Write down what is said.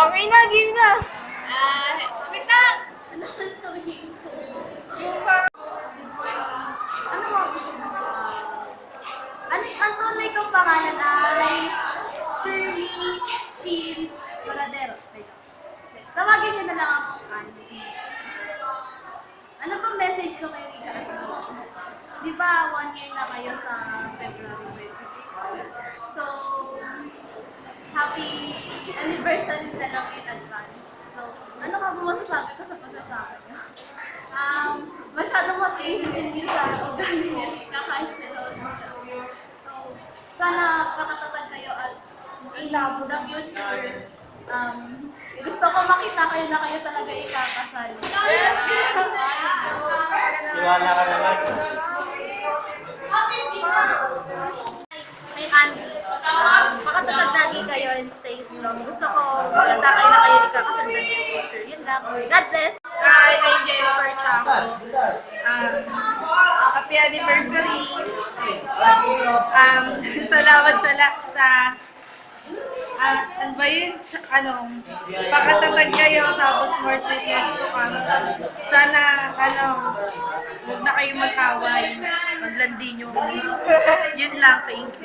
Okay na, game na. Wait lang! Ano ang sabihin ko? Yung parang... Ano mo gusto mo? Ang tunay kong pangalan ay Shirley Chin Paradero. Tawagin niyo na lang ako Candy. Ano pang message ko kay Rika? Di ba 1 year na kayo sa February 26? So, happy anniversary na lang in advance. So, ano ka ba masasabi ko sa pagsasabi niyo? Masyadong matiisin niyo sa ugali niya kahit sa So, sana pakatatag kayo at in the future, gusto ko makita kayo na kayo talaga ikakasal. Iwala ka naman. May Andy. Makatatag lagi kayo and stay strong. Gusto ko makita kayo na kayo ikakasal na in the future. Yun lang. God bless. Hi, I'm Jennifer Chaco. Happy anniversary. Salamat sa ano ba yun? Pakatatag kayo, tapos more sweetness to come. Sana, huwag na kayo mag-away. Maglandi nyo. Yun lang, thank you.